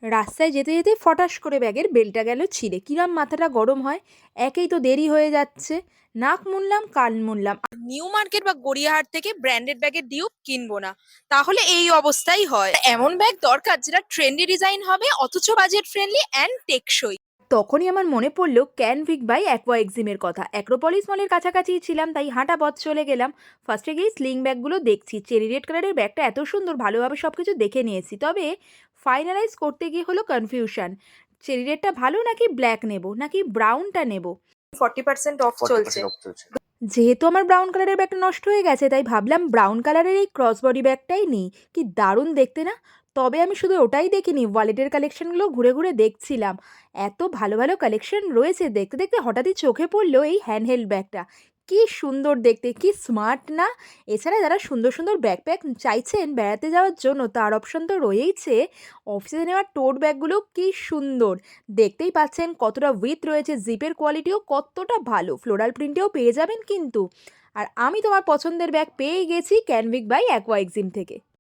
রাস্তায় যেতে যেতে ফটাস করে ব্যাগের বেলটা গেল ছিঁড়ে। কিরম মাথাটা গরম হয়! একেই তো দেরি হয়ে যাচ্ছে। নাক মুনলাম, কান মুনলাম। নিউ মার্কেট বা গড়িয়াহাট থেকে ব্র্যান্ডেড ব্যাগের ডিউব কিনবো না, তাহলে এই অবস্থাই হয়। এমন ব্যাগ দরকার যেটা ট্রেন্ডি ডিজাইন হবে অথচ বাজেট ফ্রেন্ডলি অ্যান্ড টেকসই। তখনই আমার মনে পড়ল ক্যানভিক বাই অ্যাকোয়া এক্সিমের কথা। অ্যাক্রোপলিস মলের কাছাকাছিই ছিলাম, তাই হাঁটা পথ চলে গেলাম। ফার্স্টে গিয়ে স্লিং ব্যাগগুলো দেখছি। চেরি রেড কালারের ব্যাগটা এত সুন্দর, ভালোভাবে সব কিছু দেখে নিয়েছি। তবে ফাইনালাইজ করতে গিয়ে হলো কনফিউশন। চেরি রেডটা ভালো নাকি ব্ল্যাক নেব নাকি ব্রাউনটা নেব। 40% অফ চলছে। 40% অফ চলছে। যেহেতু আমার ব্রাউন কালারের ব্যাগটা নষ্ট হয়ে গেছে, তাই ভাবলাম ব্রাউন কালারের এই ক্রস বডি ব্যাগটাই নিই। কি দারুণ দেখতে না! তবে আমি শুধু ওটাই দেখিনি, ওয়ালেটের কালেকশনগুলো ঘুরে ঘুরে দেখছিলাম। এত ভালো ভালো কালেকশন রয়েছে, দেখতে দেখতে হঠাৎই চোখে পড়লো এই হ্যান্ডহেল্ড ব্যাগটা। কি সুন্দর দেখতে, কি স্মার্ট না! এছাড়া যারা সুন্দর সুন্দর ব্যাকপ্যাক চাইছেন বেড়াতে যাওয়ার জন্য, তার অপশন তো রয়েইছে। অফিসে নেওয়ার টোট ব্যাগগুলো কি সুন্দর! দেখতেই পাচ্ছেন কতটা উইথ রয়েছে, জিপের কোয়ালিটিও কতটা ভালো, ফ্লোরাল প্রিন্টেও পেয়ে যাবেন কিন্তু। আর আমি তোমার পছন্দের ব্যাগ পেয়ে গেছি ক্যানভিক বাই অ্যাকোয়া এক্সিম থেকে।